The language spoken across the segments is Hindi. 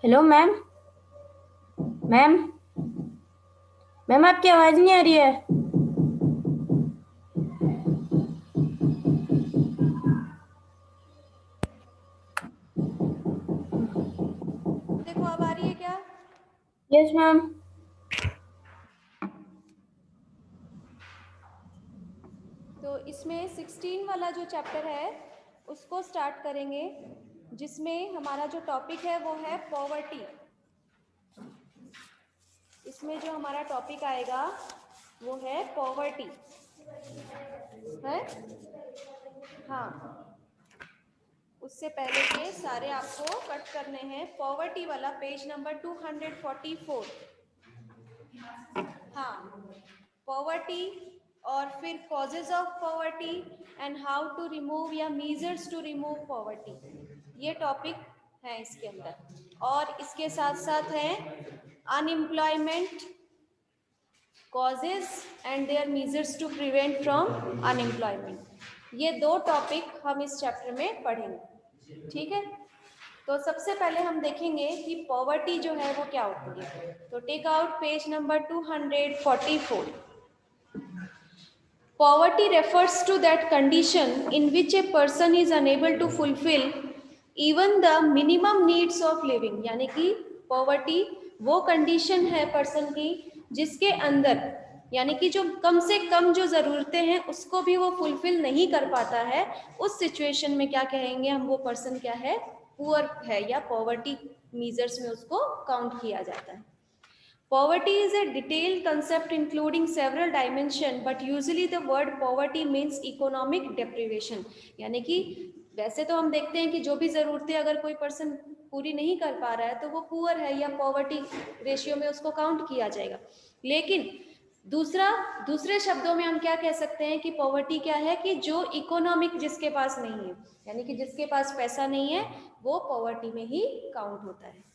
Hello ma'am. मैम। मैम आपकी आवाज़ नहीं आ रही है। देखो अब आ रही है क्या? Yes ma'am. तो इसमें 16 वाला जो चैप्टर है उसको स्टार्ट करेंगे, जिसमें हमारा जो टॉपिक है वो है पॉवर्टी। इसमें जो हमारा टॉपिक आएगा वो है पॉवर्टी है। हाँ, उससे पहले के सारे आपको कट करने हैं। पॉवर्टी वाला पेज नंबर 244। हाँ, पॉवर्टी और फिर causes of poverty and how to remove या मेजर्स टू रिमूव पॉवर्टी, ये टॉपिक है इसके अंदर। और इसके साथ साथ है unemployment, causes and their measures to prevent from unemployment. ये दो टॉपिक हम इस चैप्टर में पढ़ेंगे, ठीक है। तो सबसे पहले हम देखेंगे कि पॉवर्टी जो है वो क्या होती है। तो take out page number 244। Poverty refers to that condition in which a person is unable to fulfill even the minimum needs of living। यानी कि पॉवर्टी वो कंडीशन है पर्सन की जिसके अंदर, यानी कि जो कम से कम जो ज़रूरतें हैं उसको भी वो फुलफिल नहीं कर पाता है। उस सिचुएशन में क्या कहेंगे हम, वो पर्सन क्या है, पुअर है, या पॉवर्टी मीजर्स में उसको काउंट किया जाता है। Poverty is a detailed concept including several dimensions, but usually the word poverty means economic deprivation। यानी कि वैसे तो हम देखते हैं कि जो भी ज़रूरतें अगर कोई पर्सन पूरी नहीं कर पा रहा है तो वो पुअर है या पॉवर्टी रेशियो में उसको काउंट किया जाएगा। लेकिन दूसरे शब्दों में हम क्या कह सकते हैं कि पॉवर्टी क्या है, कि जो इकोनॉमिक जिसके पास नहीं है, यानी कि जिसके पास पैसा नहीं है, वो पॉवर्टी में ही काउंट होता है।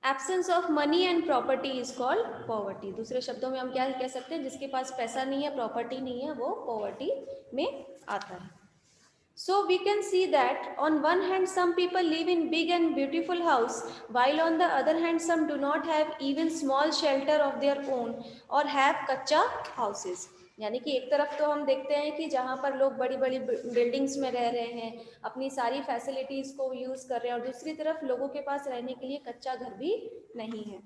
Absence of money and property is called poverty. दूसरे शब्दों में हम क्या कह सकते हैं, जिसके पास पैसा नहीं है, प्रॉपर्टी नहीं है, वो पॉवर्टी में आता है। So we can see that on one hand some people live in big and beautiful house, while on the other hand some do not have even small shelter of their own or have कच्चा houses। यानी कि एक तरफ तो हम देखते हैं कि जहाँ पर लोग बड़ी बड़ी बिल्डिंग्स में रह रहे हैं, अपनी सारी फैसिलिटीज़ को यूज़ कर रहे हैं, और दूसरी तरफ लोगों के पास रहने के लिए कच्चा घर भी नहीं है।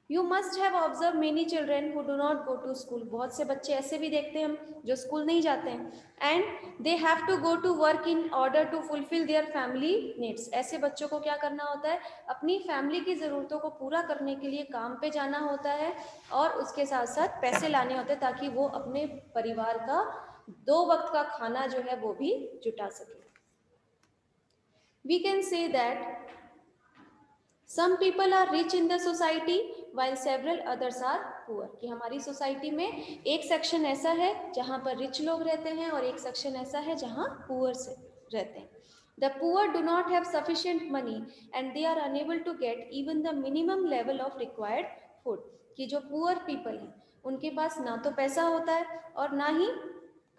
You must have observe many children who do not go to school. बहुत से बच्चे ऐसे भी देखते हैं हम जो स्कूल नहीं जाते हैं। And they have to go to work in order to fulfil their family needs. ऐसे बच्चों को क्या करना होता है, अपनी फैमिली की ज़रूरतों को पूरा करने के लिए काम पे जाना होता है, और उसके साथ साथ पैसे लाने होते हैं ताकि वो अपने परिवार का 2 वक्त का खाना जो है वो भी जुटा सके। We can say that some people are rich in the society while several others are poor. कि हमारी सोसाइटी में एक सेक्शन ऐसा है जहाँ पर रिच लोग रहते हैं और एक सेक्शन ऐसा है जहाँ पुअर से रहते हैं। The poor do not have sufficient money and they are unable to get even the minimum level of required food. कि जो पुअर पीपल हैं उनके पास ना तो पैसा होता है और ना ही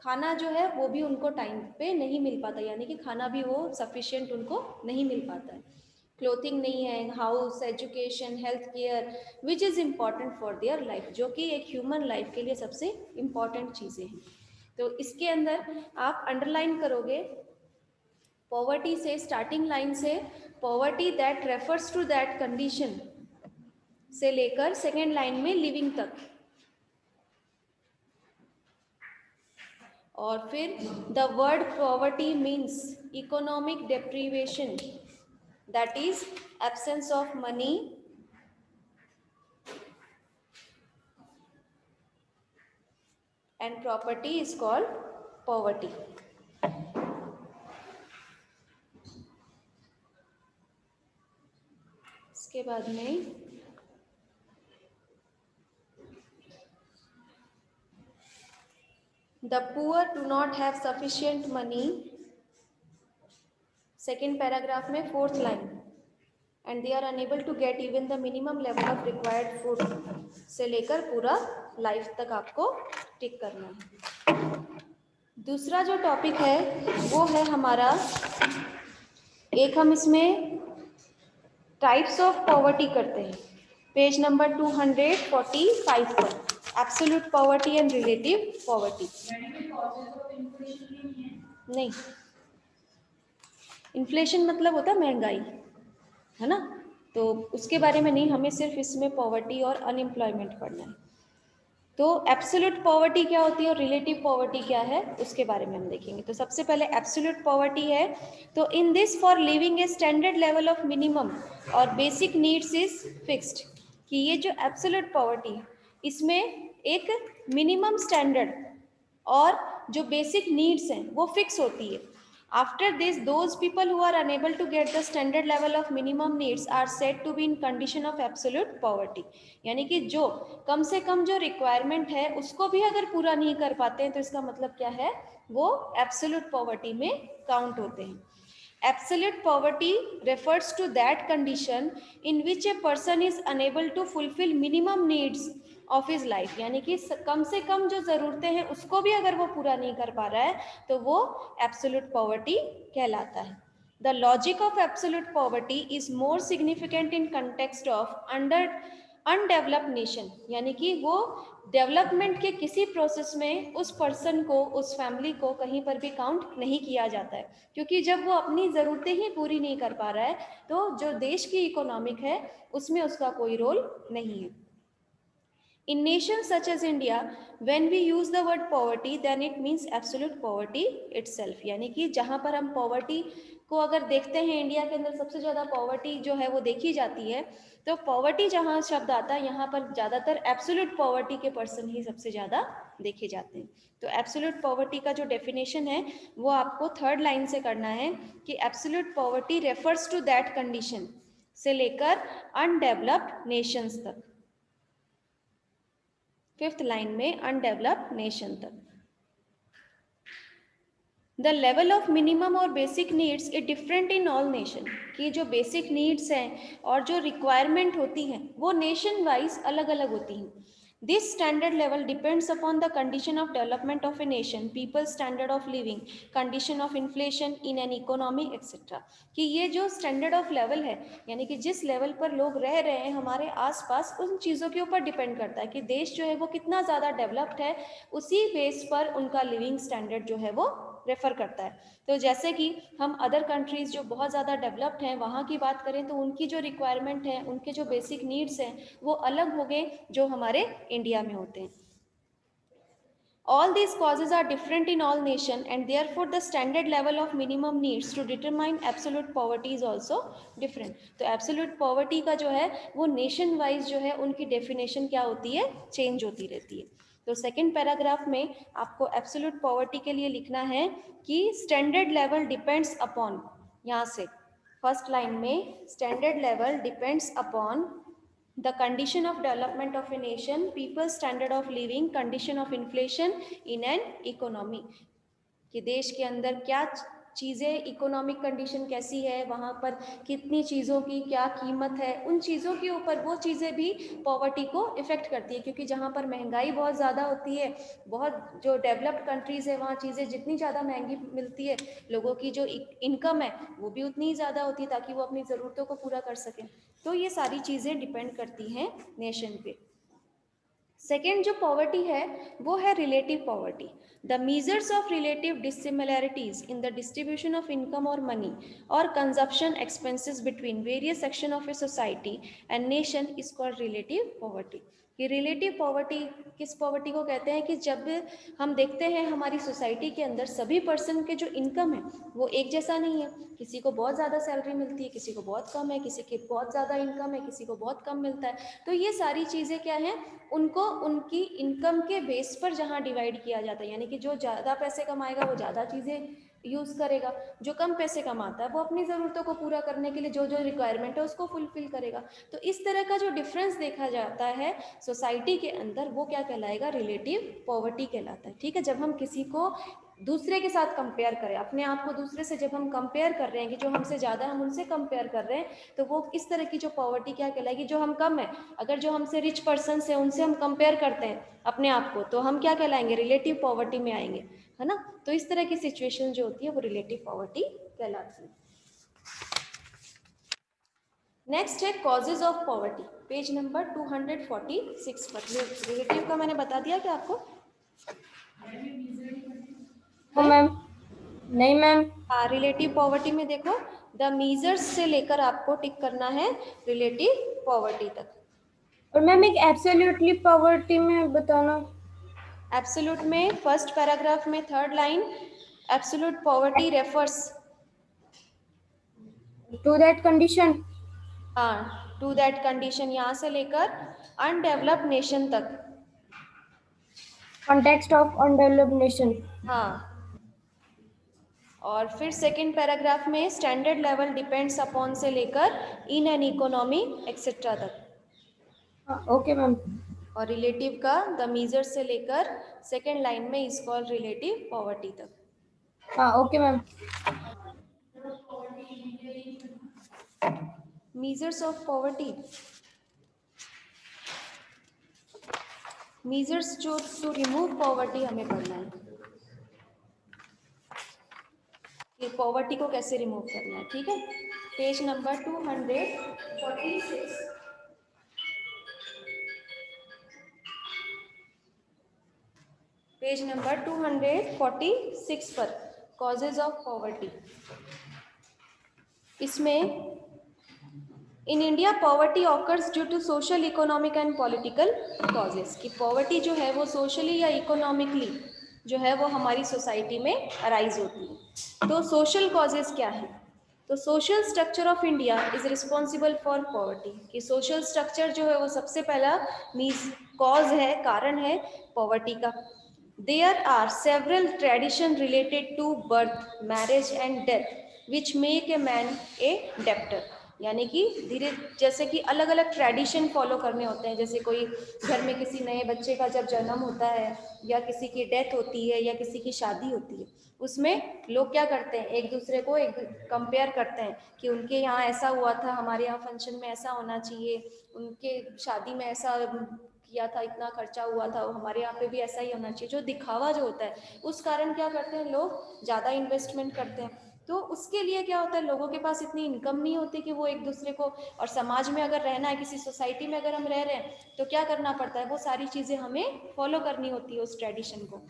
खाना जो है वो भी उनको टाइम पे नहीं मिल पाता, यानी कि खाना भी वो सफिशिएंट उनको नहीं मिल पाता है। क्लोथिंग नहीं है, house, education, health care which is important for their life, जो कि एक ह्यूमन लाइफ के लिए सबसे इम्पॉर्टेंट चीज़ें हैं। तो इसके अंदर आप अंडरलाइन करोगे पॉवर्टी से, स्टार्टिंग लाइन से, poverty that refers to that condition से लेकर सेकेंड लाइन में लिविंग तक। और फिर the word poverty means economic deprivation, that is absence of money and property is called poverty। इसके बाद में the poor do not have sufficient money, second paragraph में fourth line, and they are unable to get even the minimum level of required food से लेकर पूरा लाइफ तक आपको टिक करना है। दूसरा जो टॉपिक है वो है हमारा, एक हम इसमें टाइप्स ऑफ पॉवर्टी करते हैं पेज नंबर 245 पर, absolute poverty and relative poverty. नहीं, इन्फ्लेशन मतलब होता है महंगाई, है ना, तो उसके बारे में नहीं, हमें सिर्फ इसमें पॉवर्टी और अनएम्प्लॉयमेंट पढ़ना है। तो एब्सोल्यूट पॉवर्टी क्या होती है और रिलेटिव पॉवर्टी क्या है उसके बारे में हम देखेंगे। तो सबसे पहले एब्सोल्यूट पॉवर्टी है, तो in this for living a standard level of minimum और बेसिक नीड्स इज फिक्स्ड, कि ये जो एब्सोल्यूट पॉवर्टी है इसमें एक मिनिमम स्टैंडर्ड और जो बेसिक नीड्स हैं वो फिक्स होती है। After this, those people who are unable to get the standard level of minimum needs are said to be in condition of absolute poverty। यानी कि जो कम से कम जो रिक्वायरमेंट है उसको भी अगर पूरा नहीं कर पाते हैं तो इसका मतलब क्या है, वो एब्सोल्यूट पॉवर्टी में काउंट होते हैं। Absolute poverty refers to that condition in which a person is unable to fulfill minimum needs of his life, यानी कि कम से कम जो ज़रूरतें हैं उसको भी अगर वो पूरा नहीं कर पा रहा है तो वो absolute poverty कहलाता है। The logic of absolute poverty is more significant in context of undeveloped nation, यानी कि वो डेवलपमेंट के किसी प्रोसेस में उस पर्सन को, उस फैमिली को कहीं पर भी काउंट नहीं किया जाता है, क्योंकि जब वो अपनी ज़रूरतें ही पूरी नहीं कर पा रहा है तो जो देश की इकोनॉमिक है उसमें उसका कोई रोल नहीं है। In nations such as India, when we use the word poverty, then it means absolute poverty itself। यानी कि जहाँ पर हम poverty को अगर देखते हैं, इंडिया के अंदर सबसे ज़्यादा poverty जो है वो देखी जाती है, तो poverty जहाँ शब्द आता है यहाँ पर ज़्यादातर absolute poverty के person ही सबसे ज़्यादा देखे जाते हैं। तो absolute poverty का जो definition है वो आपको थर्ड लाइन से करना है कि absolute poverty refers to that condition से लेकर undeveloped nations तक, फिफ्थ लाइन में अनडेवलप्ड नेशन तक। द लेवल ऑफ मिनिमम और basic needs is different in all nation, कि जो बेसिक नीड्स हैं और जो रिक्वायरमेंट होती हैं वो नेशन वाइज अलग अलग होती हैं। This standard level depends upon the condition of development of a nation, people standard of living, condition of inflation in an economy etcetera. कि ये जो स्टैंडर्ड ऑफ लेवल है, यानी कि जिस लेवल पर लोग रह रहे हैं हमारे आसपास, उन चीज़ों के ऊपर डिपेंड करता है कि देश जो है वो कितना ज़्यादा डेवलप्ड है, उसी बेस पर उनका लिविंग स्टैंडर्ड जो है वो रेफर करता है। तो जैसे कि हम अदर कंट्रीज़ जो बहुत ज़्यादा डेवलप्ड हैं वहाँ की बात करें तो उनकी जो रिक्वायरमेंट है, उनके जो बेसिक नीड्स हैं वो अलग हो गए जो हमारे इंडिया में होते हैं। All these causes are different in all nations and therefore the standard level of minimum needs to determine absolute poverty is also different। तो absolute poverty का जो है वो nation wise जो है उनकी definition क्या होती है, change होती रहती है। तो सेकेंड पैराग्राफ में आपको एब्सोल्यूट पॉवर्टी के लिए लिखना है कि स्टैंडर्ड लेवल डिपेंड्स अपॉन, यहाँ से फर्स्ट लाइन में standard level depends upon the condition of development of a nation, people's standard of living, condition of inflation in an economy, कि देश के अंदर क्या चीज़ें, इकोनॉमिक कंडीशन कैसी है, वहाँ पर कितनी चीज़ों की क्या कीमत है, उन चीज़ों के ऊपर वो चीज़ें भी पॉवर्टी को इफ़ेक्ट करती है। क्योंकि जहाँ पर महंगाई बहुत ज़्यादा होती है, बहुत जो डेवलप्ड कंट्रीज़ है वहाँ चीज़ें जितनी ज़्यादा महंगी मिलती है, लोगों की जो इनकम है वो भी उतनी ही ज़्यादा होती है ताकि वो अपनी ज़रूरतों को पूरा कर सकें। तो ये सारी चीज़ें डिपेंड करती हैं नेशन पे। सेकेंड जो पॉवर्टी है वो है relative poverty. The measures of relative dissimilarities in the distribution of income और मनी और consumption expenses between various section of a society and nation is called relative poverty. कि रिलेटिव पॉवर्टी किस पॉवर्टी को कहते हैं कि जब हम देखते हैं हमारी सोसाइटी के अंदर सभी पर्सन के जो इनकम है वो एक जैसा नहीं है, किसी को बहुत ज़्यादा सैलरी मिलती है, किसी को बहुत कम है, किसी की बहुत ज़्यादा इनकम है, किसी को बहुत कम मिलता है। तो ये सारी चीज़ें क्या हैं, उनको उनकी इनकम के बेस पर जहाँ डिवाइड किया जाता है, यानी कि जो ज़्यादा पैसे कमाएगा वो ज़्यादा चीज़ें यूज़ करेगा, जो कम पैसे कमाता है वो अपनी ज़रूरतों को पूरा करने के लिए जो जो रिक्वायरमेंट है उसको फुलफिल करेगा। तो इस तरह का जो डिफरेंस देखा जाता है सोसाइटी के अंदर वो क्या कहलाएगा, रिलेटिव पॉवर्टी कहलाता है। ठीक है, जब हम किसी को दूसरे के साथ कंपेयर करें, अपने आप को दूसरे से जब हम कंपेयर कर रहे हैं कि जो हमसे ज़्यादा हम उनसे कंपेयर कर रहे हैं, तो वो इस तरह की जो पॉवर्टी क्या कहलाएगी, जो हम कम है, अगर जो हमसे रिच पर्सन है उनसे हम कंपेयर करते हैं अपने आप को, तो हम क्या कहलाएंगे, रिलेटिव पॉवर्टी में आएंगे, है ना। तो इस तरह की सिचुएशन जो होती है वो रिलेटिव पॉवर्टी कहलाती है। नेक्स्ट है causes of poverty, page number 246 पर। रिलेटिव का मैंने बता दिया क्या आपको? ओ मैम, नहीं मैम। हाँ, रिलेटिव पॉवर्टी में देखो द मीजर्स से लेकर आपको टिक करना है रिलेटिव पॉवर्टी तक। और मैम एक एब्सोल्युटली पॉवर्टी में बताना। एब्सोल्यूट में फर्स्ट पैराग्राफ में third line, absolute poverty refers to that condition. हाँ, टू दैट कंडीशन, यहाँ से लेकर अनडेवलप्ड नेशन तक। Context of undeveloped nation. हाँ, और फिर सेकेंड पैराग्राफ में स्टैंडर्ड लेवल डिपेंड्स अपॉन से लेकर इन एन इकोनॉमी एक्सेट्रा तक। Okay ma'am. और रिलेटिव का द मीजर से लेकर सेकेंड लाइन में इज कॉल्ड रिलेटिव पॉवर्टी तक। हाँ okay ma'am. Measures of poverty, measures जो टू रिमूव पॉवर्टी हमें पढ़ना है कि पॉवर्टी को कैसे रिमूव करना है, ठीक है। पेज नंबर 246, पेज नंबर 246 पर कॉजेज ऑफ पॉवर्टी। इसमें in India poverty occurs due to social, economic and political causes, कि पॉवर्टी जो है वो सोशली या इकोनॉमिकली जो है वो हमारी सोसाइटी में अराइज होती है। तो सोशल कॉजेज क्या है? तो social structure of India is responsible for poverty, कि सोशल स्ट्रक्चर जो है वो सबसे पहला मीन्स कॉज है, कारण है पॉवर्टी का। There are several tradition related to birth, marriage and death which make a man a debtor, यानी कि धीरे जैसे कि अलग अलग ट्रेडिशन फॉलो करने होते हैं। जैसे कोई घर में किसी नए बच्चे का जब जन्म होता है या किसी की डेथ होती है या किसी की शादी होती है, उसमें लोग क्या करते हैं, एक दूसरे को एक कंपेयर करते हैं कि उनके यहाँ ऐसा हुआ था, हमारे यहाँ फंक्शन में ऐसा होना चाहिए, उनके शादी में ऐसा किया था, इतना खर्चा हुआ था, हमारे यहाँ पे भी ऐसा ही होना चाहिए। जो दिखावा जो होता है उस कारण क्या करते हैं लोग, ज़्यादा इन्वेस्टमेंट करते हैं। तो उसके लिए क्या होता है, लोगों के पास इतनी इनकम नहीं होती कि वो एक दूसरे को, और समाज में अगर रहना है, किसी सोसाइटी में अगर हम रह रहे हैं तो क्या करना पड़ता है, वो सारी चीज़ें हमें फॉलो करनी होती है उस ट्रेडिशन को।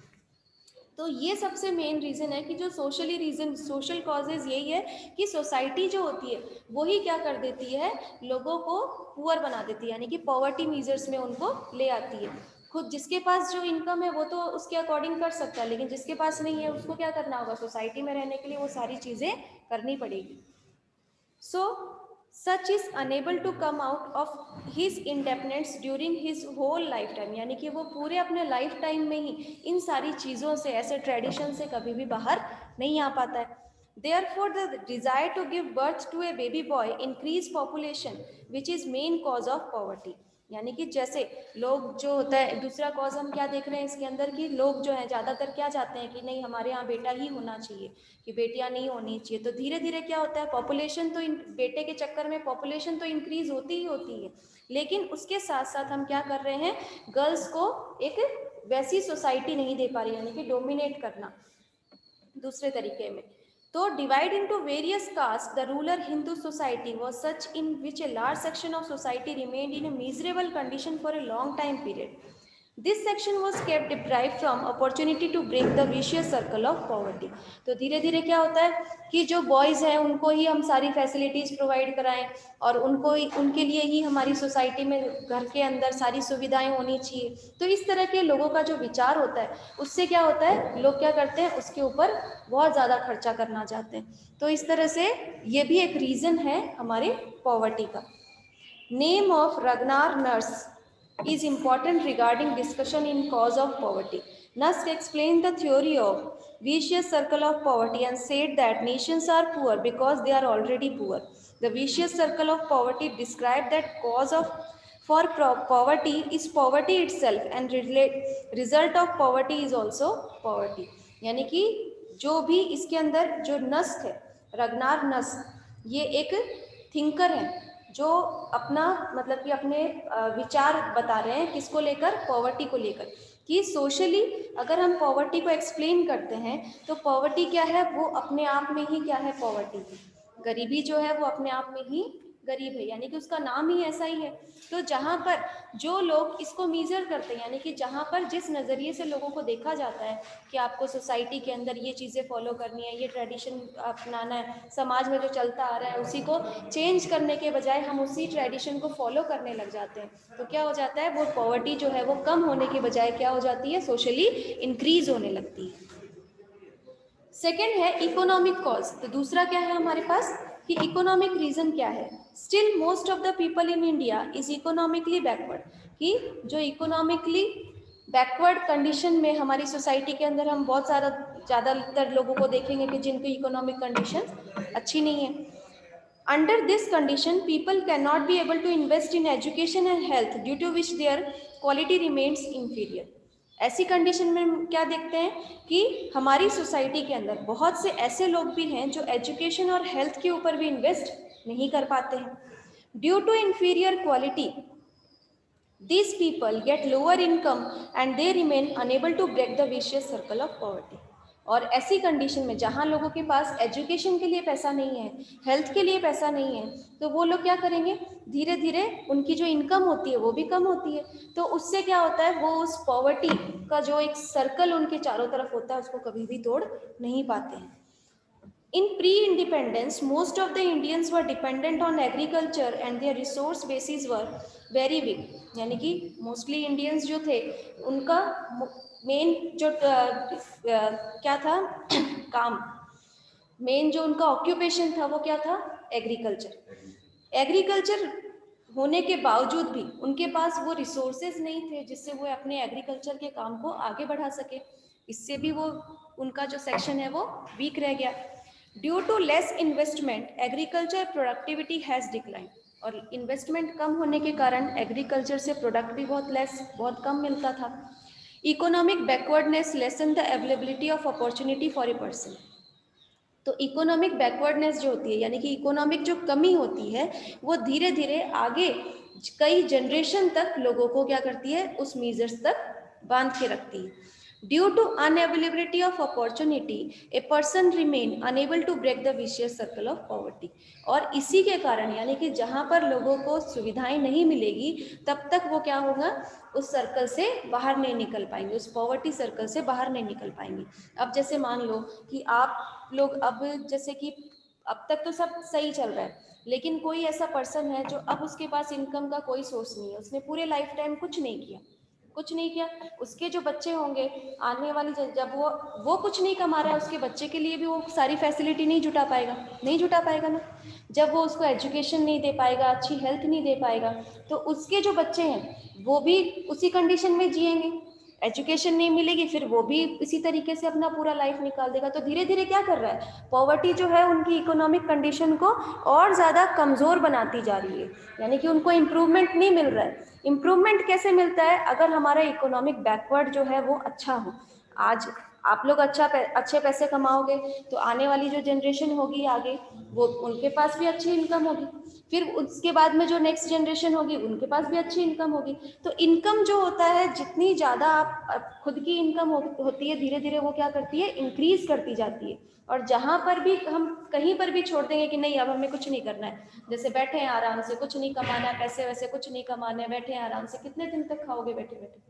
तो ये सबसे मेन रीज़न है कि जो सोशली रीज़न, सोशल कॉजेज यही है कि सोसाइटी जो होती है वही क्या कर देती है, लोगों को पुअर बना देती है, यानी कि पॉवर्टी मीजर्स में उनको ले आती है। खुद जिसके पास जो इनकम है वो तो उसके अकॉर्डिंग कर सकता है, लेकिन जिसके पास नहीं है उसको क्या करना होगा, सोसाइटी में रहने के लिए वो सारी चीज़ें करनी पड़ेगी। So, such is unable to come out of his independence during his whole lifetime, यानी कि वो पूरे अपने लाइफ टाइम में ही इन सारी चीज़ों से, ऐसे ट्रेडिशन से कभी भी बाहर नहीं आ पाता है। Therefore, the desire to give birth to a baby boy increase population, which is main cause of poverty। यानी कि जैसे लोग जो होता है, दूसरा कॉज हम क्या देख रहे हैं इसके अंदर, कि लोग जो है ज़्यादातर क्या चाहते हैं कि नहीं हमारे यहाँ बेटा ही होना चाहिए, कि बेटियां नहीं होनी चाहिए। तो धीरे धीरे क्या होता है, पॉपुलेशन तो बेटे के चक्कर में पॉपुलेशन तो इंक्रीज होती ही होती है, लेकिन उसके साथ साथ हम क्या कर रहे हैं, गर्ल्स को एक वैसी सोसाइटी नहीं दे पा रही, यानी कि डोमिनेट करना दूसरे तरीके में। तो divide into various caste, the rural Hindu society was such in which a large section of society remained in a miserable condition for a long time period. This section was kept deprive from opportunity to break the vicious circle of poverty. तो धीरे धीरे क्या होता है कि जो बॉयज़ हैं उनको ही हम सारी फैसिलिटीज़ प्रोवाइड कराएं, और उनको ही, उनके लिए ही हमारी सोसाइटी में घर के अंदर सारी सुविधाएं होनी चाहिए। तो इस तरह के लोगों का जो विचार होता है उससे क्या होता है, लोग क्या करते हैं, उसके ऊपर बहुत ज़्यादा खर्चा करना चाहते हैं। तो इस तरह से ये भी एक रीज़न है हमारे पॉवर्टी का। Name of रगनार nurse is important regarding discussion in cause of poverty. Nusk explained the theory of vicious circle of poverty and said that nations are poor because they are already poor. The vicious circle of poverty described that cause of for poverty is poverty itself, and result of poverty is also poverty. यानी कि जो भी इसके अंदर जो नस्क है, रगनार नस्क, ये एक थिंकर है जो अपना मतलब कि अपने विचार बता रहे हैं, किसको लेकर, पॉवर्टी को लेकर, कि सोशली अगर हम पॉवर्टी को एक्सप्लेन करते हैं तो पॉवर्टी क्या है, वो अपने आप में ही क्या है, पॉवर्टी, गरीबी जो है वो अपने आप में ही गरीब है, यानी कि उसका नाम ही ऐसा ही है। तो जहाँ पर जो लोग इसको मीजर करते हैं, यानी कि जहाँ पर जिस नज़रिए से लोगों को देखा जाता है कि आपको सोसाइटी के अंदर ये चीज़ें फॉलो करनी है, ये ट्रेडिशन अपनाना है, समाज में जो चलता आ रहा है उसी को चेंज करने के बजाय हम उसी ट्रेडिशन को फॉलो करने लग जाते हैं, तो क्या हो जाता है, वो पॉवर्टी जो है वो कम होने के बजाय क्या हो जाती है, सोशली इंक्रीज होने लगती है। सेकेंड है इकोनॉमिक कॉज। तो दूसरा क्या है हमारे पास कि इकोनॉमिक रीजन क्या है। Still most of the people in India is economically backward, कि जो इकोनॉमिकली बैकवर्ड कंडीशन में हमारी सोसाइटी के अंदर हम बहुत सारा ज़्यादातर लोगों को देखेंगे कि जिनकी इकोनॉमिक कंडीशन अच्छी नहीं है। Under this condition people can not be able to invest in education and health due to which their quality remains inferior. ऐसी कंडीशन में हम क्या देखते हैं कि हमारी सोसाइटी के अंदर बहुत से ऐसे लोग भी हैं जो एजुकेशन और हेल्थ के ऊपर भी इन्वेस्ट नहीं कर पाते हैं। Due to inferior quality these people get lower income and they remain unable to break the vicious circle of poverty। और ऐसी कंडीशन में जहाँ लोगों के पास एजुकेशन के लिए पैसा नहीं है, हेल्थ के लिए पैसा नहीं है, तो वो लोग क्या करेंगे, धीरे धीरे उनकी जो इनकम होती है वो भी कम होती है, तो उससे क्या होता है, वो उस पॉवर्टी का जो एक सर्कल उनके चारों तरफ होता है उसको कभी भी तोड़ नहीं पाते हैं। In pre-independence, most of the Indians were dependent on agriculture and their resource bases were very weak। यानी कि मोस्टली इंडियंस जो थे उनका मेन जो क्या था काम, मेन जो उनका ऑक्यूपेशन था वो क्या था, एग्रीकल्चर। एग्रीकल्चर होने के बावजूद भी उनके पास वो रिसोर्सेज नहीं थे जिससे वो अपने एग्रीकल्चर के काम को आगे बढ़ा सके, इससे भी वो उनका जो सेक्शन है वो वीक रह गया। Due to less investment agriculture productivity has decline. और इन्वेस्टमेंट कम होने के कारण एग्रीकल्चर से प्रोडक्ट भी बहुत कम मिलता था। Economic backwardness lesson the availability of opportunity for a person. तो इकोनॉमिक बैकवर्डनेस जो होती है, यानी कि इकोनॉमिक जो कमी होती है, वो धीरे धीरे आगे कई जनरेशन तक लोगों को क्या करती है, उस मीजर्स तक बांध के रखती है। Due to unavailability of opportunity a person remain unable to break the vicious circle of poverty. और इसी के कारण, यानी कि जहाँ पर लोगों को सुविधाएं नहीं मिलेगी तब तक वो क्या होगा, उस सर्कल से बाहर नहीं निकल पाएंगे, उस पॉवर्टी सर्कल से बाहर नहीं निकल पाएंगे। अब जैसे मान लो कि आप लोग, अब जैसे कि अब तक तो सब सही चल रहा है, लेकिन कोई ऐसा पर्सन है जो अब उसके पास इनकम का कोई सोर्स नहीं है, उसने पूरे लाइफ टाइम कुछ नहीं किया, उसके जो बच्चे होंगे आने वाली, जब वो कुछ नहीं कमा रहा है, उसके बच्चे के लिए भी वो सारी फैसिलिटी नहीं जुटा पाएगा ना। जब वो उसको एजुकेशन नहीं दे पाएगा, अच्छी हेल्थ नहीं दे पाएगा, तो उसके जो बच्चे हैं वो भी उसी कंडीशन में जिएंगे, एजुकेशन नहीं मिलेगी, फिर वो भी इसी तरीके से अपना पूरा लाइफ निकाल देगा। तो धीरे धीरे क्या कर रहा है, पॉवर्टी जो है उनकी इकोनॉमिक कंडीशन को और ज़्यादा कमज़ोर बनाती जा रही है, यानी कि उनको इम्प्रूवमेंट नहीं मिल रहा है। इम्प्रूवमेंट कैसे मिलता है, अगर हमारा इकोनॉमिक बैकवर्ड जो है वो अच्छा हो। आज आप लोग अच्छे पैसे कमाओगे तो आने वाली जो जनरेशन होगी आगे, वो उनके पास भी अच्छी इनकम होगी, फिर उसके बाद में जो नेक्स्ट जनरेशन होगी उनके पास भी अच्छी इनकम होगी। तो इनकम जो होता है, जितनी ज़्यादा आप खुद की इनकम होती है, धीरे धीरे वो क्या करती है, इंक्रीज करती जाती है। और जहाँ पर भी हम कहीं पर भी छोड़ देंगे कि नहीं अब हमें कुछ नहीं करना है, जैसे बैठे हैं आराम से, कुछ नहीं कमाना है, पैसे वैसे कुछ नहीं कमाना है, बैठे हैं आराम से, कितने दिन तक खाओगे बैठे बैठे,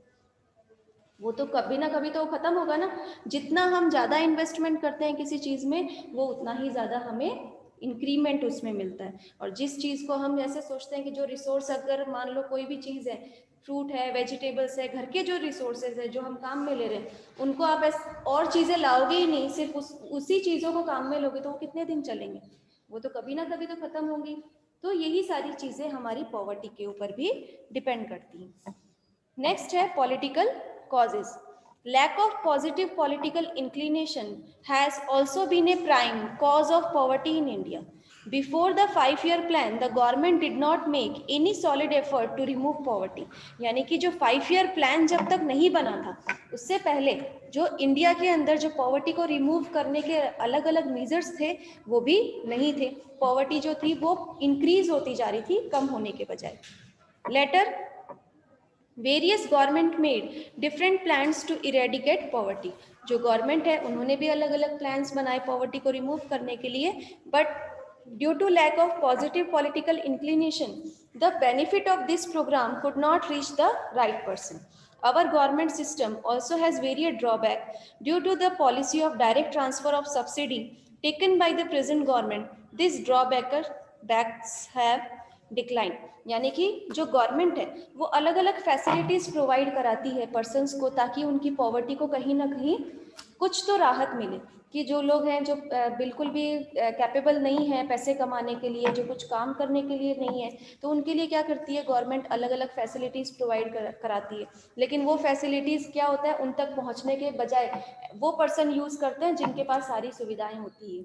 वो तो कभी ना कभी तो खत्म होगा ना। जितना हम ज़्यादा इन्वेस्टमेंट करते हैं किसी चीज़ में, वो उतना ही ज़्यादा हमें इंक्रीमेंट उसमें मिलता है। और जिस चीज़ को हम ऐसे सोचते हैं कि जो रिसोर्स, अगर मान लो कोई भी चीज़ है, फ्रूट है, वेजिटेबल्स है, घर के जो रिसोर्सेज है जो हम काम में ले रहे हैं, उनको आप और चीज़ें लाओगे ही नहीं, सिर्फ उसी चीज़ों को काम में लोगे तो वो कितने दिन चलेंगे, वो तो कभी ना कभी तो खत्म होंगी। तो यही सारी चीज़ें हमारी पॉवर्टी के ऊपर भी डिपेंड करती हैं। नेक्स्ट है political causes। Lack of positive political inclination has also been a prime cause of poverty in India. Before the 5-year plan, the government did not make any solid effort to remove poverty। यानी कि जो 5-year plan जब तक नहीं बना था, उससे पहले जो इंडिया के अंदर जो पॉवर्टी को रिमूव करने के अलग अलग मेजर्स थे वो भी नहीं थे। पॉवर्टी जो थी वो इंक्रीज होती जा रही थी, कम होने के बजाय। Later various government made different plans to eradicate poverty. जो गवर्नमेंट है उन्होंने भी अलग अलग प्लान्स बनाए पॉवर्टी को रिमूव करने के लिए, but due to lack of positive political inclination, the benefit of this program could not reach the right person. Our government system also has various drawbacks due to the policy of direct transfer of subsidy taken by the present government. These drawbacks have decline, यानी कि जो गवर्नमेंट है वो अलग अलग फैसिलिटीज प्रोवाइड कराती है पर्सन्स को, ताकि उनकी पॉवर्टी को कहीं ना कहीं कुछ तो राहत मिले। कि जो लोग हैं जो बिल्कुल भी कैपेबल नहीं है पैसे कमाने के लिए, जो कुछ काम करने के लिए नहीं है, तो उनके लिए क्या करती है गवर्नमेंट, अलग अलग फैसिलिटीज़ प्रोवाइड कराती है। लेकिन वो फैसिलिटीज़ क्या होता है, उन तक पहुंचने के बजाय वो पर्सन यूज़ करते हैं जिनके पास सारी सुविधाएं होती है।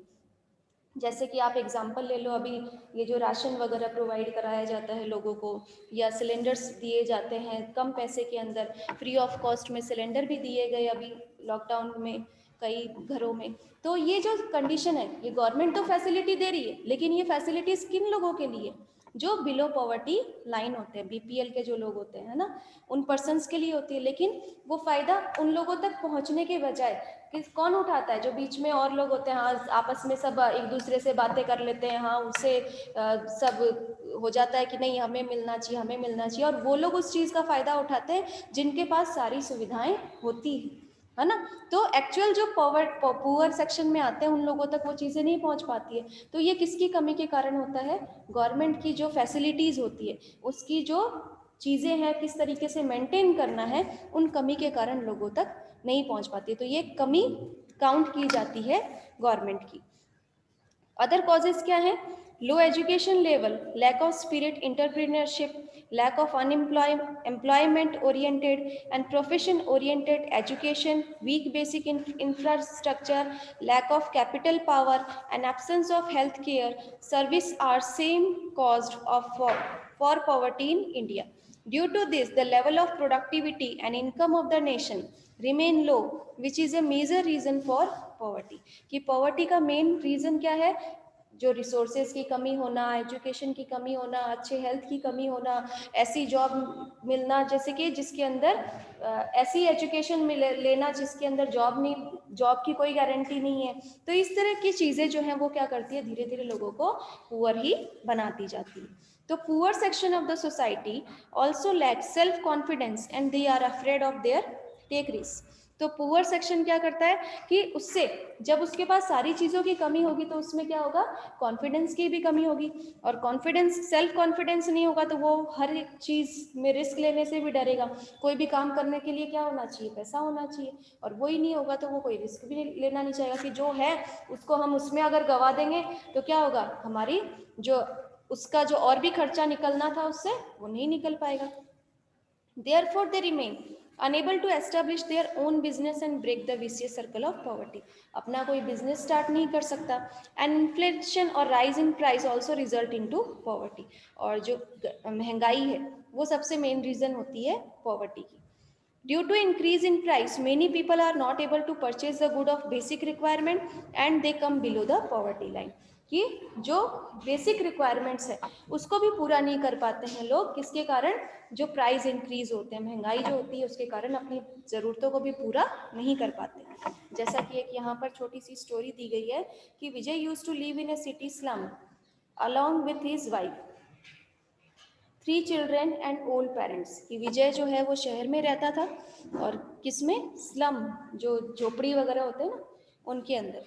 जैसे कि आप एग्जांपल ले लो, अभी ये जो राशन वगैरह प्रोवाइड कराया जाता है लोगों को, या सिलेंडर्स दिए जाते हैं कम पैसे के अंदर, फ्री ऑफ कॉस्ट में सिलेंडर भी दिए गए अभी लॉकडाउन में कई घरों में। तो ये जो कंडीशन है, ये गवर्नमेंट तो फैसिलिटी दे रही है, लेकिन ये फैसिलिटीज़ किन लोगों के लिए, जो बिलो पॉवर्टी लाइन होते हैं, बीपीएल के जो लोग होते हैं, है ना, उन पर्सन्स के लिए होती है। लेकिन वो फ़ायदा उन लोगों तक पहुंचने के बजाय कौन उठाता है, जो बीच में और लोग होते हैं, हाँ आपस में सब एक दूसरे से बातें कर लेते हैं, हाँ उससे सब हो जाता है कि नहीं हमें मिलना चाहिए, हमें मिलना चाहिए, और वो लोग उस चीज़ का फ़ायदा उठाते हैं जिनके पास सारी सुविधाएं होती है ना। तो एक्चुअल जो पुअर सेक्शन में आते हैं उन लोगों तक वो चीज़ें नहीं पहुंच पाती है। तो ये किसकी कमी के कारण होता है, गवर्नमेंट की जो फैसिलिटीज़ होती है उसकी जो चीज़ें हैं किस तरीके से मेंटेन करना है, उन कमी के कारण लोगों तक नहीं पहुंच पाती। तो ये कमी काउंट की जाती है गवर्नमेंट की। अदर कॉजेज क्या है, low education level, lack of spirit entrepreneurship, lack of employment oriented and profession oriented education, weak basic infrastructure, lack of capital power and absence of health care service are same caused of for poverty in India. Due to this, the level of productivity and income of the nation remain low, which is a major reason for poverty. कि poverty का main reason क्या है, जो रिसोर्सेज की कमी होना, एजुकेशन की कमी होना, अच्छे हेल्थ की कमी होना, ऐसी जॉब मिलना जैसे कि जिसके अंदर ऐसी एजुकेशन लेना जिसके अंदर जॉब की कोई गारंटी नहीं है। तो इस तरह की चीज़ें जो हैं वो क्या करती है, धीरे धीरे लोगों को पुअर ही बनाती जाती है। तो poor section of the society also lack self confidence and they are afraid of their take risk. तो पुअर सेक्शन क्या करता है कि उससे जब उसके पास सारी चीज़ों की कमी होगी तो उसमें क्या होगा, कॉन्फिडेंस की भी कमी होगी, और कॉन्फिडेंस, सेल्फ कॉन्फिडेंस नहीं होगा तो वो हर एक चीज़ में रिस्क लेने से भी डरेगा। कोई भी काम करने के लिए क्या होना चाहिए, पैसा होना चाहिए, और वो ही नहीं होगा तो वो कोई रिस्क भी लेना नहीं चाहेगा कि जो है उसको हम उसमें अगर गवा देंगे तो क्या होगा, हमारी जो उसका जो और भी खर्चा निकलना था उससे वो नहीं निकल पाएगा। Therefore, they remain unable to establish their own business and break the vicious circle of poverty. अपना कोई बिजनेस स्टार्ट नहीं कर सकता। एंड इन्फ्लेशन और rise in price also result into poverty. और जो महंगाई है वो सबसे मेन रीजन होती है पॉवर्टी की। Due to increase in price, many people are not able to purchase the good of basic requirement and they come below the poverty line. कि जो बेसिक रिक्वायरमेंट्स है उसको भी पूरा नहीं कर पाते हैं लोग, किसके कारण, जो प्राइस इंक्रीज होते हैं, महंगाई जो होती है उसके कारण अपनी ज़रूरतों को भी पूरा नहीं कर पाते। जैसा कि एक यहाँ पर छोटी सी स्टोरी दी गई है कि Vijay used to live in a city slum along with his wife, 3 children and old parents. कि विजय जो है वो शहर में रहता था और किसमें, स्लम, जो झोपड़ी वगैरह होते हैं ना उनके अंदर,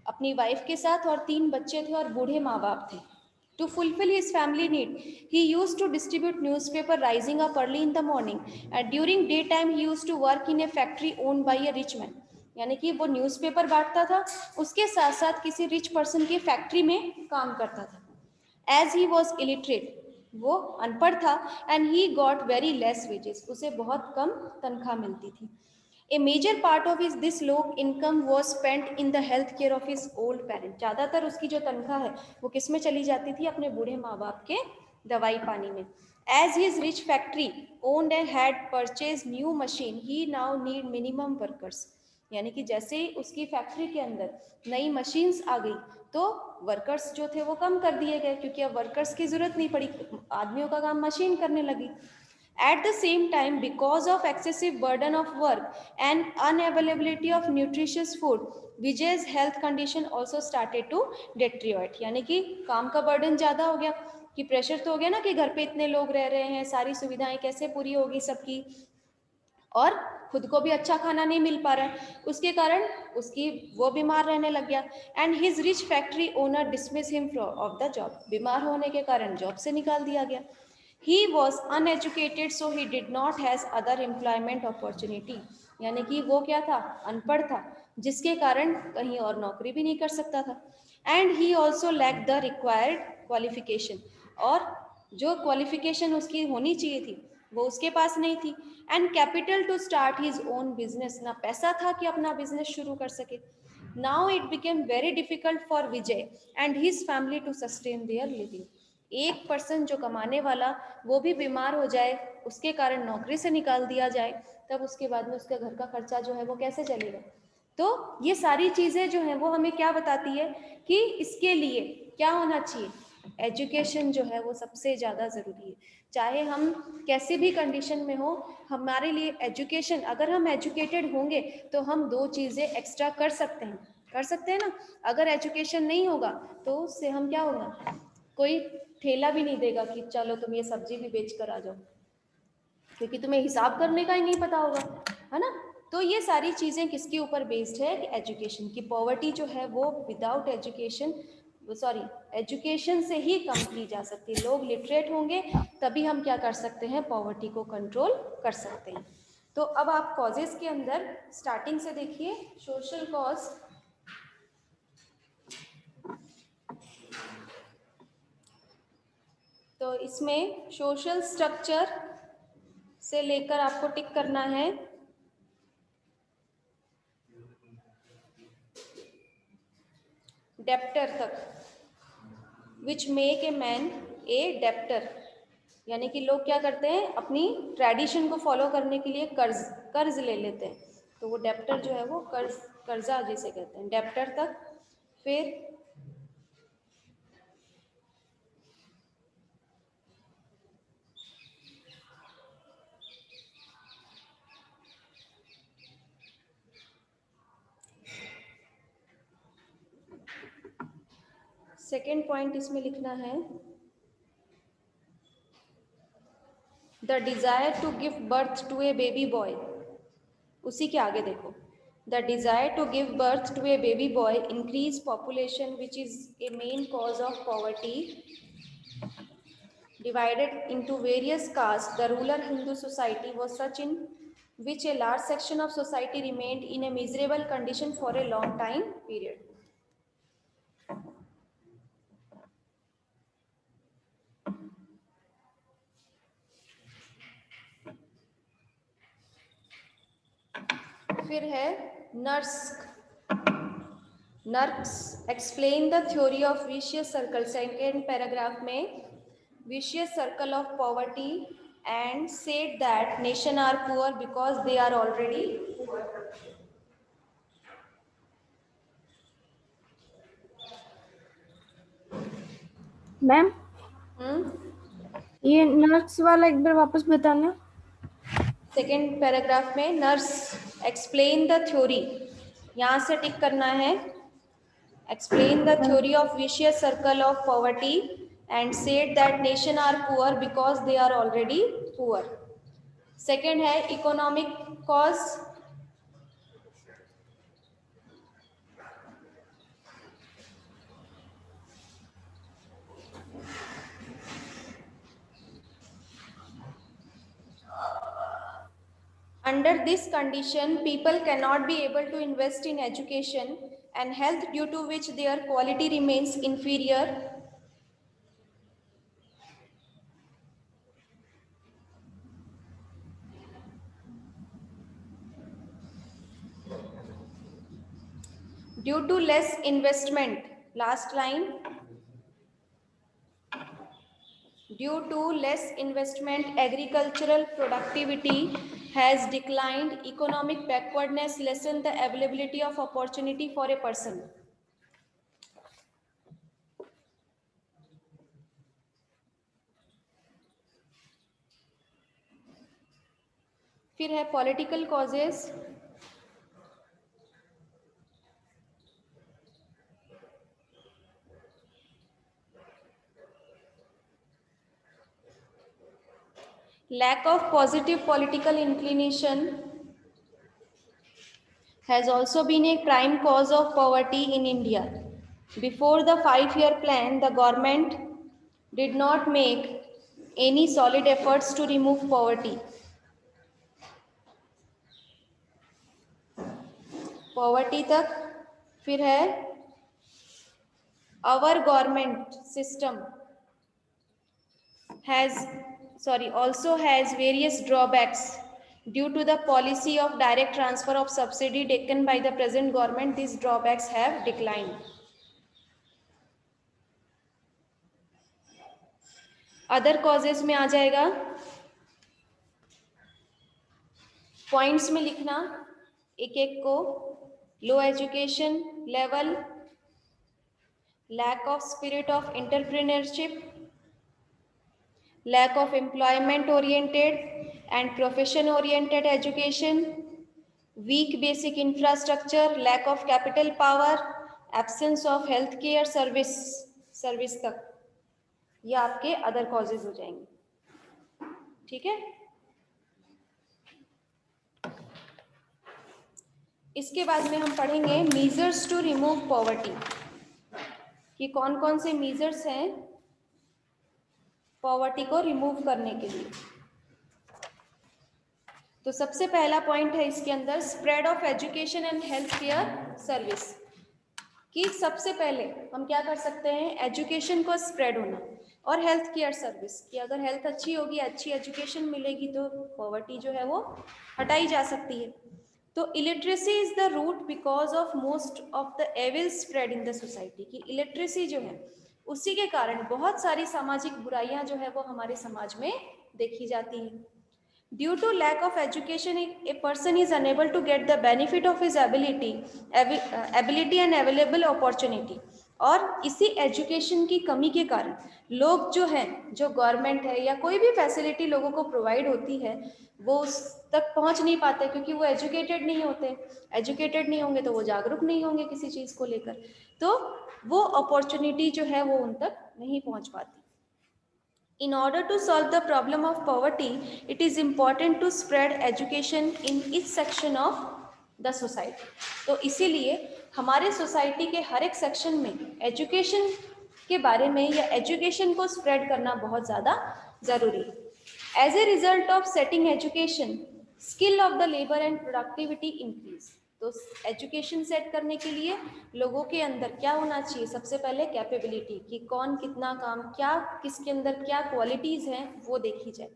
अपनी वाइफ के साथ, और 3 बच्चे थे और बूढ़े माँ बाप थे। To fulfill his family need, he used to distribute newspaper rising up early in the morning, and during daytime he used to work in a factory owned by a rich man. यानी कि वो न्यूज़पेपर बांटता था, उसके साथ साथ किसी रिच पर्सन की फैक्ट्री में काम करता था। एज ही वॉज इलिटरेट, वो अनपढ़ था, and he got very less wages, उसे बहुत कम तनख्वाह मिलती थी। A major part of is this low income was spent in the health care of his old parent. ज़्यादातर उसकी जो तनख्वाह है वो किस में चली जाती थी, अपने बूढ़े माँ बाप के दवाई पानी में। As his rich factory owned and had purchase new machine, he now need minimum workers. यानी कि जैसे ही उसकी फैक्ट्री के अंदर नई मशीन्स आ गई तो वर्कर्स जो थे वो कम कर दिए गए, क्योंकि अब वर्कर्स की जरूरत नहीं पड़ी, आदमियों का काम मशीन करने लगी। At the same time, because of excessive burden of work and unavailability of nutritious food, Vijay's health condition also started to deteriorate. यानी कि काम का बर्डन ज़्यादा हो गया, कि प्रेशर तो हो गया ना कि घर पे इतने लोग रह रहे हैं, सारी सुविधाएं कैसे पूरी होगी सबकी, और खुद को भी अच्छा खाना नहीं मिल पा रहा है, उसके कारण उसकी वो बीमार रहने लग गया. And his rich factory owner dismiss him of the job. बीमार होने के कारण जॉब से निकाल दिया गया. He was uneducated so he did not has other employment opportunity. यानी कि वो क्या था, अनपढ़ था, जिसके कारण कहीं और नौकरी भी नहीं कर सकता था. And he also lack the required qualification. और जो क्वालिफिकेशन उसकी होनी चाहिए थी वो उसके पास नहीं थी. And capital to start his own business. ना पैसा था कि अपना बिजनेस शुरू कर सके. Now it became very difficult for Vijay and his family to sustain their living. एक पर्सन जो कमाने वाला वो भी बीमार हो जाए, उसके कारण नौकरी से निकाल दिया जाए, तब उसके बाद में उसका घर का खर्चा जो है वो कैसे चलेगा. तो ये सारी चीज़ें जो हैं वो हमें क्या बताती है कि इसके लिए क्या होना चाहिए. एजुकेशन जो है वो सबसे ज़्यादा ज़रूरी है. चाहे हम कैसे भी कंडीशन में हो, हमारे लिए एजुकेशन, अगर हम एजुकेटेड होंगे तो हम दो चीज़ें एक्स्ट्रा कर सकते हैं ना. अगर एजुकेशन नहीं होगा तो उससे हम क्या होगा, कोई ठेला भी नहीं देगा कि चलो तुम ये सब्जी भी बेच कर आ जाओ, क्योंकि तुम्हें हिसाब करने का ही नहीं पता होगा, है ना. तो ये सारी चीज़ें किसके ऊपर बेस्ड है, कि एजुकेशन की. पॉवर्टी जो है वो विदाउट एजुकेशन, सॉरी, एजुकेशन से ही कम की जा सकती है. लोग लिटरेट होंगे तभी हम क्या कर सकते हैं, पॉवर्टी को कंट्रोल कर सकते हैं. तो अब आप कॉजेस के अंदर स्टार्टिंग से देखिए. सोशल कॉज, तो इसमें सोशल स्ट्रक्चर से लेकर आपको टिक करना है डेप्टर तक. विच make a man a debtor. यानी कि लोग क्या करते हैं, अपनी ट्रेडिशन को फॉलो करने के लिए कर्ज ले लेते हैं. तो वो डेप्टर जो है वो कर्जा जिसे कहते हैं, डेप्टर तक. फिर सेकेंड पॉइंट इसमें लिखना है, the desire to give birth to a baby boy. उसी के आगे देखो, the desire to give birth to a baby boy increase population which is a main cause of poverty. Divided into various castes, the rural Hindu society was such in which a large section of society remained in a miserable condition for a long time period. फिर है nurse. Nurse explain the theory of vicious circle. Second paragraph में vicious circle of poverty and said that nation are poor because they are already poor. Ma'am ये नर्स वाला एक बार वापस बताना. सेकेंड पैराग्राफ में नर्स एक्सप्लेन द थ्योरी, यहाँ से टिक करना है. Explain the theory of vicious circle of poverty and said that nation are poor because they are already poor. Second है economic cause. Under this condition, people cannot be able to invest in education and health, due to which their quality remains inferior. Due to less investment, last line. Due to less investment, agricultural productivity has declined. Economic backwardness lessen the availability of opportunity for a person. फिर है political causes, lack of positive political inclination has also been a prime cause of poverty in India. Before the 5-year plan, the government did not make any solid efforts to remove poverty. Poverty तक। फिर है our government system also has various drawbacks due to the policy of direct transfer of subsidy taken by the present government. These drawbacks have declined. Other causes में आ जाएगा, पॉइंट्स में लिखना एक एक को, low education level, lack of spirit of entrepreneurship, lack of employment oriented and profession oriented education, weak basic infrastructure, lack of capital power, absence of healthcare service तक, ये आपके अदर कॉजेज हो जाएंगे। ठीक है, इसके बाद में हम पढ़ेंगे मीजर्स टू रिमूव पॉवर्टी, कि कौन कौन से मीजर्स हैं पॉवर्टी को रिमूव करने के लिए। तो सबसे पहला पॉइंट है इसके अंदर spread of education and health care service, कि सबसे पहले हम क्या कर सकते हैं, एजुकेशन को स्प्रेड होना और हेल्थ केयर सर्विस, कि अगर हेल्थ अच्छी होगी, अच्छी एजुकेशन मिलेगी तो पॉवर्टी जो है वो हटाई जा सकती है। तो illiteracy is the root because of most of the evil spread in the society, कि इलिटरेसी जो है उसी के कारण बहुत सारी सामाजिक बुराइयां जो है वो हमारे समाज में देखी जाती हैं। Due to lack of education a person is unable to get the benefit of his ability and available opportunity, और इसी एजुकेशन की कमी के कारण लोग जो हैं, जो गवर्नमेंट है या कोई भी फैसिलिटी लोगों को प्रोवाइड होती है वो उस तक पहुंच नहीं पाते, क्योंकि वो एजुकेटेड नहीं होते। एजुकेटेड नहीं होंगे तो वो जागरूक नहीं होंगे किसी चीज़ को लेकर, तो वो अपॉर्चुनिटी जो है वो उन तक नहीं पहुंच पाती। In order to solve the problem of poverty, it is important to spread education in each section of the society. तो इसीलिए हमारे सोसाइटी के हर एक सेक्शन में एजुकेशन के बारे में या एजुकेशन को स्प्रेड करना बहुत ज़्यादा ज़रूरी है। As a result of setting education, skill of the labour and productivity increase. तो एजुकेशन सेट करने के लिए लोगों के अंदर क्या होना चाहिए, सबसे पहले कैपेबिलिटी, कि कौन कितना काम, क्या किसके अंदर क्या क्वालिटीज़ हैं वो देखी जाए।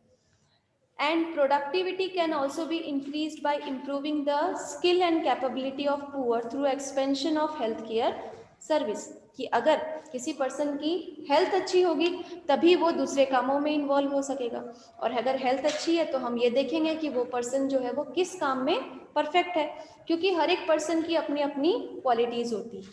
And productivity can also be increased by improving the skill and capability of poor through expansion of health care service, कि अगर किसी पर्सन की हेल्थ अच्छी होगी तभी वो दूसरे कामों में इन्वॉल्व हो सकेगा, और अगर हेल्थ अच्छी है तो हम ये देखेंगे कि वो पर्सन जो है वो किस काम में परफेक्ट है, क्योंकि हर एक पर्सन की अपनी अपनी क्वालिटीज़ होती है।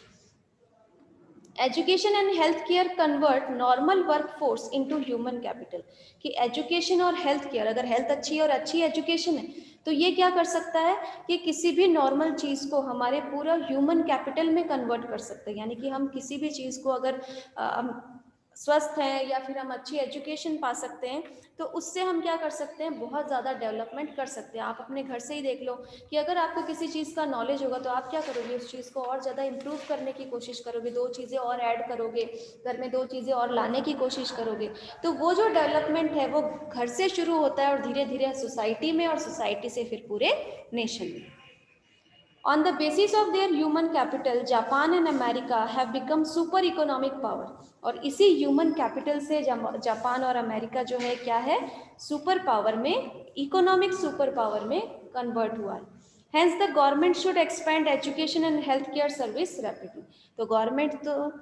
Education and health care convert normal work force into human capital, कि एजुकेशन और हेल्थ केयर, अगर हेल्थ अच्छी है और अच्छी एजुकेशन है तो ये क्या कर सकता है कि किसी भी नॉर्मल चीज़ को हमारे पूरा ह्यूमन कैपिटल में कन्वर्ट कर सकते हैं। यानी कि हम किसी भी चीज़ को अगर हम स्वस्थ हैं या फिर हम अच्छी एजुकेशन पा सकते हैं तो उससे हम क्या कर सकते हैं, बहुत ज़्यादा डेवलपमेंट कर सकते हैं। आप अपने घर से ही देख लो कि अगर आपको किसी चीज़ का नॉलेज होगा तो आप क्या करोगे, उस चीज़ को और ज़्यादा इम्प्रूव करने की कोशिश करोगे, 2 चीज़ें और ऐड करोगे, घर में 2 चीज़ें और लाने की कोशिश करोगे। तो वो जो डेवलपमेंट है वो घर से शुरू होता है और धीरे धीरे सोसाइटी में, और सोसाइटी से फिर पूरे नेशन में। On the basis of their human capital, Japan and America have become super economic power, और इसी ह्यूमन कैपिटल से जापान और अमेरिका जो है क्या है, सुपर पावर में, इकोनॉमिक सुपर पावर में कन्वर्ट हुआ है। Hence the government should expand education and health care service rapidly. तो गवर्नमेंट तो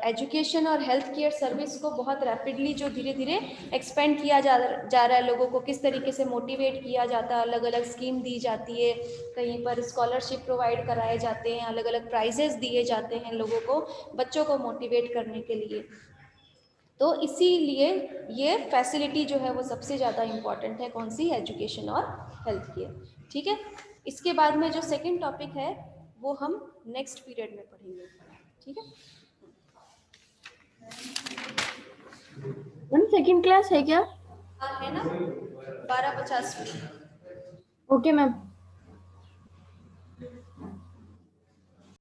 एजुकेशन और हेल्थ केयर सर्विस को बहुत रैपिडली जो धीरे धीरे एक्सपेंड किया जा रहा है, लोगों को किस तरीके से मोटिवेट किया जाता है, अलग अलग स्कीम दी जाती है, कहीं पर स्कॉलरशिप प्रोवाइड कराए जाते हैं, अलग अलग प्राइजेस दिए जाते हैं लोगों को, बच्चों को मोटिवेट करने के लिए। तो इसीलिए ये फैसिलिटी जो है वो सबसे ज़्यादा इम्पॉर्टेंट है, कौन सी, एजुकेशन और हेल्थ केयर। ठीक है, इसके बाद में जो सेकंड टॉपिक है वो हम नेक्स्ट पीरियड में पढ़ेंगे। ठीक है, मैम सेकंड क्लास है क्या? हाँ है ना, 12:50 में। Okay ma'am.